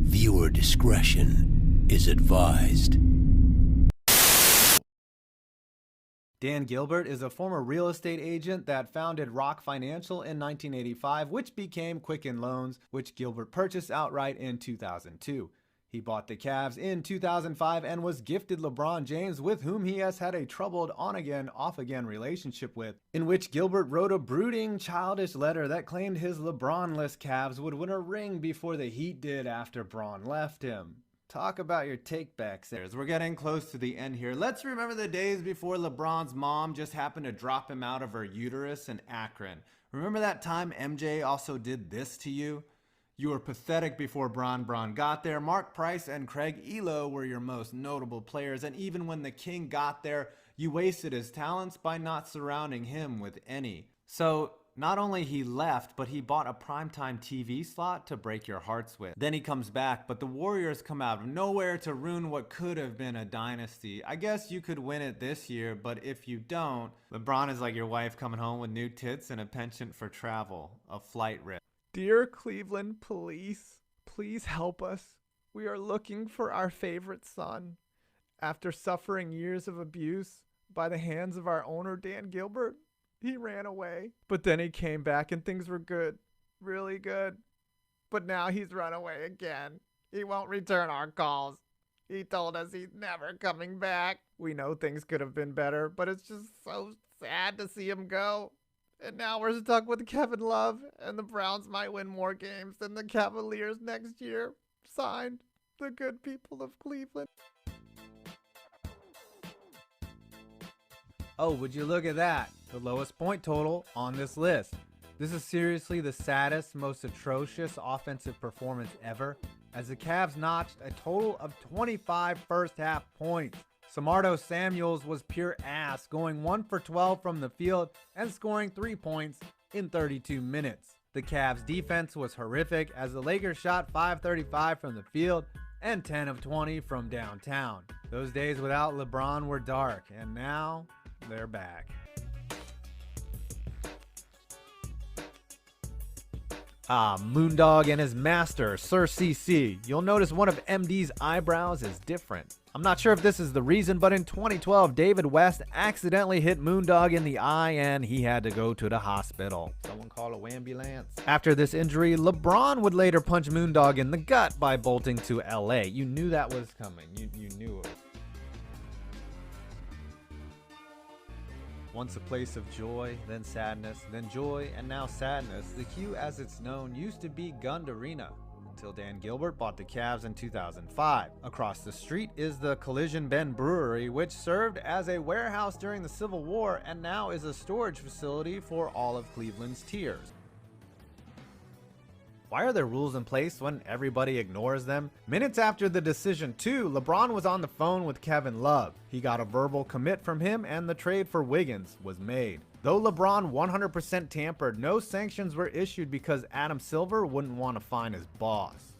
Viewer discretion is advised. Dan Gilbert is a former real estate agent that founded Rock Financial in 1985, which became Quicken Loans, which Gilbert purchased outright in 2002. He bought the Cavs in 2005 and was gifted LeBron James, with whom he has had a troubled on-again, off-again relationship with, in which Gilbert wrote a brooding, childish letter that claimed his LeBron-less Cavs would win a ring before the Heat did after Bron left him. Talk about your takebacks there. We're getting close to the end here. Let's remember the days before LeBron's mom just happened to drop him out of her uterus in Akron. Remember that time MJ also did this to you? You were pathetic before Bron got there. Mark Price and Craig Elo were your most notable players, and even when the King got there, you wasted his talents by not surrounding him with any. So, not only he left, but he bought a primetime TV slot to break your hearts with. Then he comes back, but the Warriors come out of nowhere to ruin what could have been a dynasty. I guess you could win it this year, but if you don't, LeBron is like your wife coming home with new tits and a penchant for travel, a flight risk. Dear Cleveland police, please help us. We are looking for our favorite son. After suffering years of abuse by the hands of our owner, Dan Gilbert, he ran away. But then he came back and things were good. Really good. But now he's run away again. He won't return our calls. He told us he's never coming back. We know things could have been better, but it's just so sad to see him go. And now we're stuck with Kevin Love, and the Browns might win more games than the Cavaliers next year. Signed, the good people of Cleveland. Oh, would you look at that? The lowest point total on this list. This is seriously the saddest, most atrocious offensive performance ever, as the Cavs notched a total of 25 first-half points. Samardo Samuels was pure ass, going 1 for 12 from the field and scoring 3 points in 32 minutes. The Cavs' defense was horrific, as the Lakers shot 535 from the field and 10 of 20 from downtown. Those days without LeBron were dark, and now they're back. Moondog and his master, Sir CC. You'll notice one of MD's eyebrows is different. I'm not sure if this is the reason, but in 2012, David West accidentally hit Moondog in the eye and he had to go to the hospital. Someone call a wambulance. After this injury, LeBron would later punch Moondog in the gut by bolting to LA. You knew that was coming. You knew it. Once a place of joy, then sadness, then joy, and now sadness, the Q as it's known used to be Gund Arena, until Dan Gilbert bought the Cavs in 2005. Across the street is the Collision Bend Brewery, which served as a warehouse during the Civil War and now is a storage facility for all of Cleveland's tiers. Why are there rules in place when everybody ignores them? Minutes after the decision too, LeBron was on the phone with Kevin Love. He got a verbal commit from him and the trade for Wiggins was made. Though LeBron 100% tampered, no sanctions were issued because Adam Silver wouldn't want to fine his boss.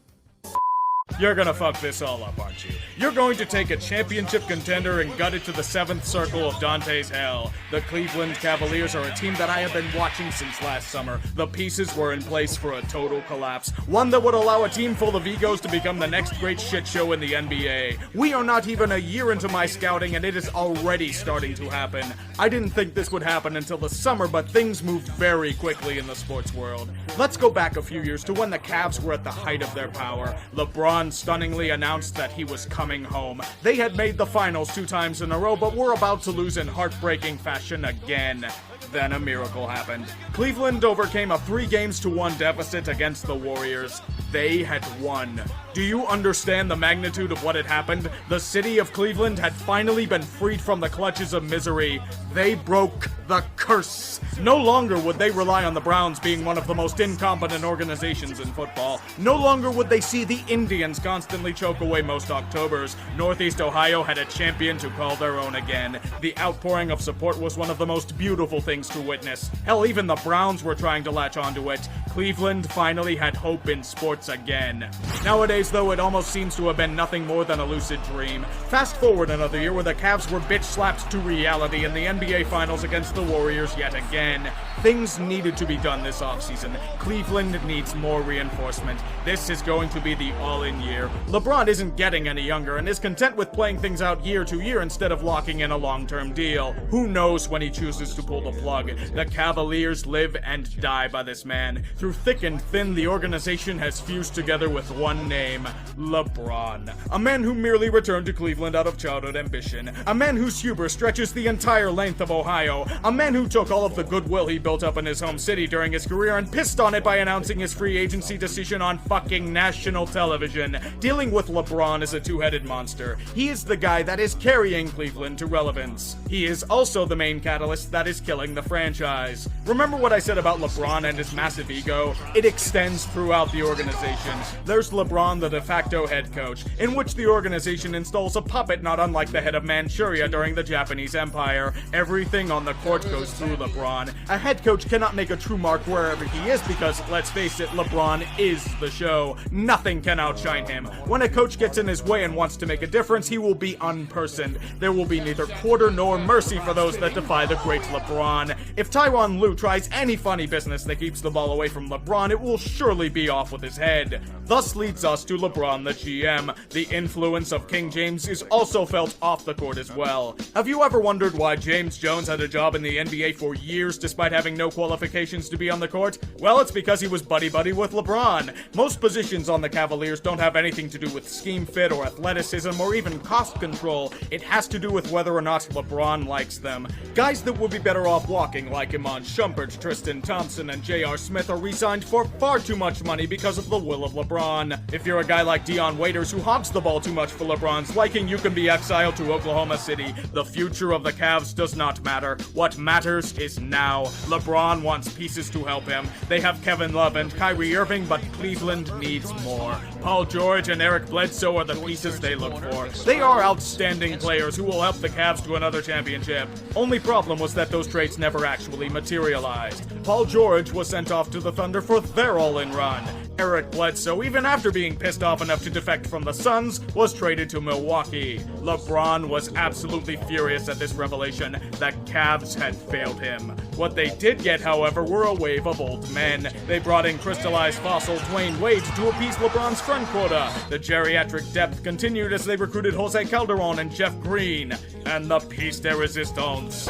You're gonna fuck this all up, aren't you? You're going to take a championship contender and gut it to the 7th circle of Dante's hell. The Cleveland Cavaliers are a team that I have been watching since last summer. The pieces were in place for a total collapse. One that would allow a team full of egos to become the next great shit show in the NBA. We are not even a year into my scouting and it is already starting to happen. I didn't think this would happen until the summer, but things moved very quickly in the sports world. Let's go back a few years to when the Cavs were at the height of their power. LeBron stunningly announced that he was coming home. They had made the finals 2 times in a row, but were about to lose in heartbreaking fashion again. Then a miracle happened. Cleveland overcame a 3-1 deficit against the Warriors. They had won. Do you understand the magnitude of what had happened? The city of Cleveland had finally been freed from the clutches of misery. They broke the curse. No longer would they rely on the Browns being one of the most incompetent organizations in football. No longer would they see the Indians constantly choke away most Octobers. Northeast Ohio had a champion to call their own again. The outpouring of support was one of the most beautiful things to witness. Hell, even the Browns were trying to latch onto it. Cleveland finally had hope in sports again. Nowadays, though, it almost seems to have been nothing more than a lucid dream. Fast forward another year where the Cavs were bitch slapped to reality in the NBA Finals against the Warriors yet again. Things needed to be done this offseason. Cleveland needs more reinforcement. This is going to be the all-in year. LeBron isn't getting any younger and is content with playing things out year to year instead of locking in a long-term deal. Who knows when he chooses to pull the plug? The Cavaliers live and die by this man. Through thick and thin, the organization has fused together with one name, LeBron. A man who merely returned to Cleveland out of childhood ambition. A man whose hubris stretches the entire length of Ohio. A man who took all of the goodwill he built up in his home city during his career and pissed on it by announcing his free agency decision on fucking national television. Dealing with LeBron is a two-headed monster. He is the guy that is carrying Cleveland to relevance. He is also the main catalyst that is killing the franchise. Remember what I said about LeBron and his massive ego? It extends throughout the organization. There's LeBron, the de facto head coach, in which the organization installs a puppet not unlike the head of Manchuria during the Japanese Empire. Everything on the court goes through LeBron. A head coach cannot make a true mark wherever he is because, let's face it, LeBron is the show. Nothing can outshine him. When a coach gets in his way and wants to make a difference, he will be unpersoned. There will be neither quarter nor mercy for those that defy the great LeBron. If Tyronn Lue tries any funny business that keeps the ball away from LeBron, it will surely be off with his head. Thus leads us to LeBron the GM. The influence of King James is also felt off the court as well. Have you ever wondered why James Jones had a job in the NBA for years despite having no qualifications to be on the court? Well, it's because he was buddy-buddy with LeBron. Most positions on the Cavaliers don't have anything to do with scheme fit or athleticism or even cost control. It has to do with whether or not LeBron likes them. Guys that would be better off walking, like Iman Shumpert, Tristan Thompson, and J.R. Smith, are re-signed for far too much money because of the will of LeBron. If you're a guy like Dion Waiters who hogs the ball too much for LeBron's liking, you can be exiled to Oklahoma City. The future of the Cavs does not matter. What matters is now. LeBron wants pieces to help him. They have Kevin Love and Kyrie Irving, but Cleveland needs more. Paul George and Eric Bledsoe are the pieces they look for. They are outstanding players who will help the Cavs to another championship. Only problem was that those trades never actually materialized. Paul George was sent off to the Thunder for their all-in run. Eric Bledsoe, even after being pissed off enough to defect from the Suns, was traded to Milwaukee. LeBron was absolutely furious at this revelation. The Cavs had failed him. What they did get, however, were a wave of old men. They brought in crystallized fossil Dwayne Wade to appease LeBron's friend quota. The geriatric depth continued as they recruited Jose Calderon and Jeff Green. And the piece de resistance.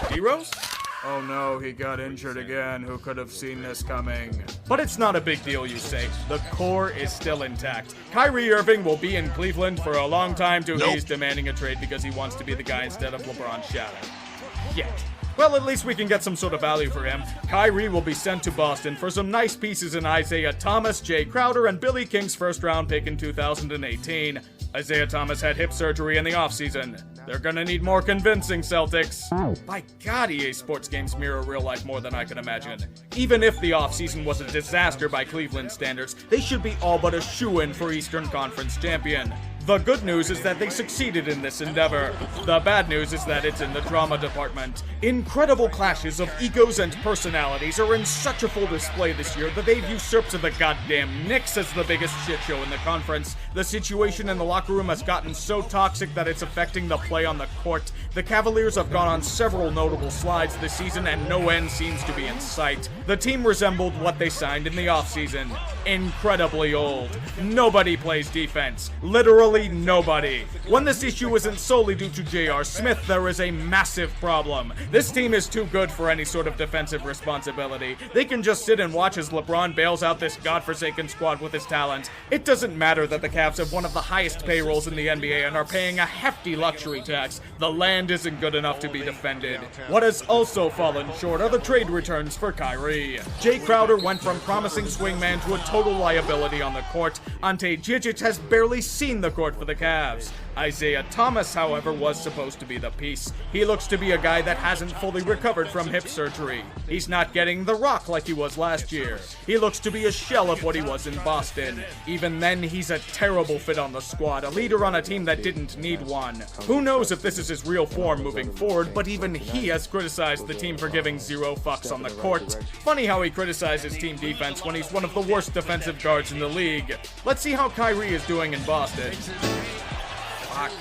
D-Rose? Oh no, he got injured again. Who could have seen this coming? But it's not a big deal, you say. The core is still intact. Kyrie Irving will be in Cleveland for a long time too. He's demanding a trade because he wants to be the guy instead of LeBron's shadow. Yet. Well, at least we can get some sort of value for him. Kyrie will be sent to Boston for some nice pieces in Isaiah Thomas, Jay Crowder, and Billy King's first-round pick in 2018. Isaiah Thomas had hip surgery in the offseason. They're gonna need more convincing, Celtics. By God, EA Sports games mirror real life more than I can imagine. Even if the offseason was a disaster by Cleveland standards, they should be all but a shoo-in for Eastern Conference champion. The good news is that they succeeded in this endeavor. The bad news is that it's in the drama department. Incredible clashes of egos and personalities are in such a full display this year that they've usurped the goddamn Knicks as the biggest shit show in the conference. The situation in the locker room has gotten so toxic that it's affecting the play on the court. The Cavaliers have gone on several notable slides this season and no end seems to be in sight. The team resembled what they signed in the offseason. Incredibly old. Nobody plays defense. Literally nobody. When this issue isn't solely due to J.R. Smith, there is a massive problem. This team is too good for any sort of defensive responsibility. They can just sit and watch as LeBron bails out this godforsaken squad with his talent. It doesn't matter that the Cavs have one of the highest payrolls in the NBA and are paying a hefty luxury tax. The land isn't good enough to be defended. What has also fallen short are the trade returns for Kyrie. Jay Crowder went from promising swingman to a total liability on the court. Ante Džižić has barely seen the court for the Cavs. Isaiah Thomas, however, was supposed to be the piece. He looks to be a guy that hasn't fully recovered from hip surgery. He's not getting the rock like he was last year. He looks to be a shell of what he was in Boston. Even then, he's a terrible fit on the squad, a leader on a team that didn't need one. Who knows if this is his real form moving forward, but even he has criticized the team for giving zero fucks on the court. Funny how he criticizes team defense when he's one of the worst defensive guards in the league. Let's see how Kyrie is doing in Boston. Fuck.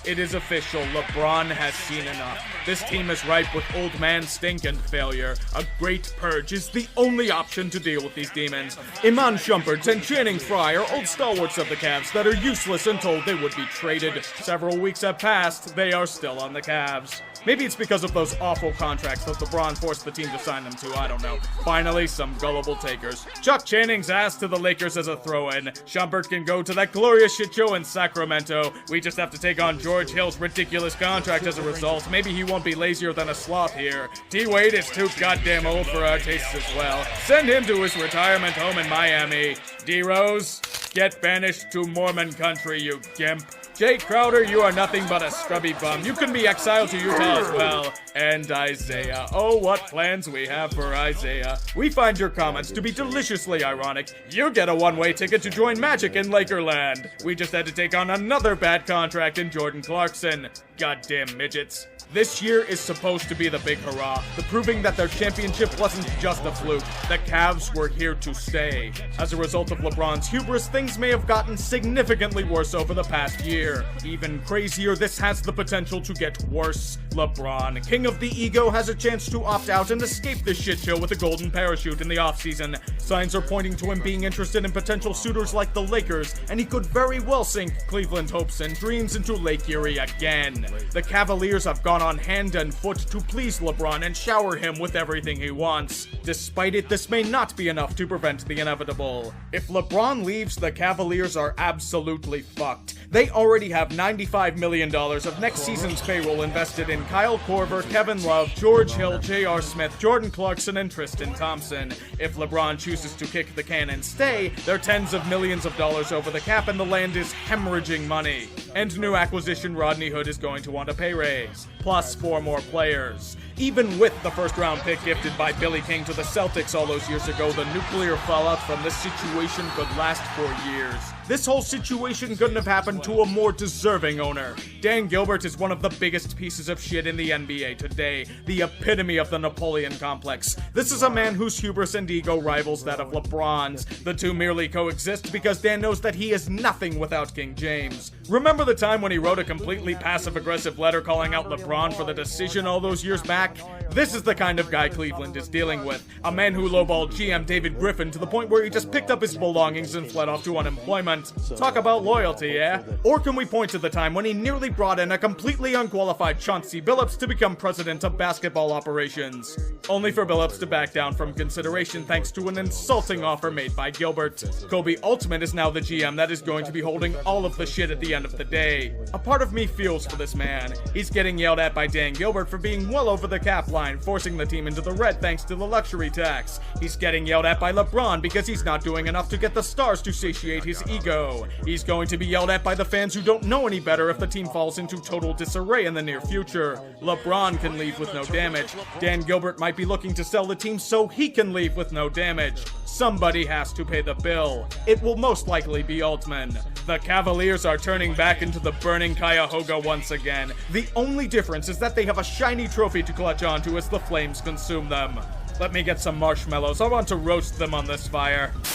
It is official, LeBron has seen enough. This team is ripe with old man stink and failure. A great purge is the only option to deal with these demons. Iman Shumpert and Channing Frye are old stalwarts of the Cavs that are useless and told they would be traded. Several weeks have passed, they are still on the Cavs. Maybe it's because of those awful contracts that LeBron forced the team to sign them to, I don't know. Finally, some gullible takers. Chuck Channing's ass to the Lakers as a throw-in. Shumpert can go to that glorious shit show in Sacramento. We just have to take on George Hill's ridiculous contract as a result. Maybe he won't be lazier than a sloth here. D-Wade is too goddamn old for our tastes as well. Send him to his retirement home in Miami. D-Rose, get banished to Mormon country, you gimp. Jay Crowder, you are nothing but a scrubby bum. You can be exiled to Utah as well. And Isaiah. Oh, what plans we have for Isaiah. We find your comments to be deliciously ironic. You get a one-way ticket to join Magic in Lakerland. We just had to take on another bad contract in Jordan Clarkson. Goddamn midgets. This year is supposed to be the big hurrah, the proving that their championship wasn't just a fluke. The Cavs were here to stay. As a result of LeBron's hubris, things may have gotten significantly worse over the past year. Even crazier, this has the potential to get worse. LeBron, king of the ego, has a chance to opt out and escape this shit show with a golden parachute in the offseason. Signs are pointing to him being interested in potential suitors like the Lakers, and he could very well sink Cleveland hopes and dreams into Lake Erie again. The Cavaliers have gone on hand and foot to please LeBron and shower him with everything he wants. Despite it, this may not be enough to prevent the inevitable. If LeBron leaves, the Cavaliers are absolutely fucked. They already have $95 million of next season's payroll invested in Kyle Korver, Kevin Love, George Hill, J.R. Smith, Jordan Clarkson, and Tristan Thompson. If LeBron chooses to kick the can and stay, they're tens of millions of dollars over the cap and the land is hemorrhaging money. And new acquisition Rodney Hood is going to want a pay raise. Plus 4 more players. Even with the first-round pick gifted by Billy King to the Celtics all those years ago, the nuclear fallout from this situation could last for years. This whole situation couldn't have happened to a more deserving owner. Dan Gilbert is one of the biggest pieces of shit in the NBA today, the epitome of the Napoleon complex. This is a man whose hubris and ego rivals that of LeBron's. The two merely coexist because Dan knows that he is nothing without King James. Remember the time when he wrote a completely passive-aggressive letter calling out LeBron for the decision all those years back? This is the kind of guy Cleveland is dealing with. A man who lowballed GM David Griffin to the point where he just picked up his belongings and fled off to unemployment. Talk about loyalty, yeah? Or can we point to the time when he nearly brought in a completely unqualified Chauncey Billups to become president of basketball operations? Only for Billups to back down from consideration thanks to an insulting offer made by Gilbert. Kobe Altman is now the GM that is going to be holding all of the shit at the end of the day. A part of me feels for this man. He's getting yelled at by Dan Gilbert for being well over the cap line, forcing the team into the red thanks to the luxury tax. He's getting yelled at by LeBron because he's not doing enough to get the stars to satiate his ego. He's going to be yelled at by the fans who don't know any better if the team falls into total disarray in the near future. LeBron can leave with no damage. Dan Gilbert might be looking to sell the team so he can leave with no damage. Somebody has to pay the bill. It will most likely be Altman. The Cavaliers are turning back into the burning Cuyahoga once again. The only difference is that they have a shiny trophy to clutch onto as the flames consume them. Let me get some marshmallows. I want to roast them on this fire.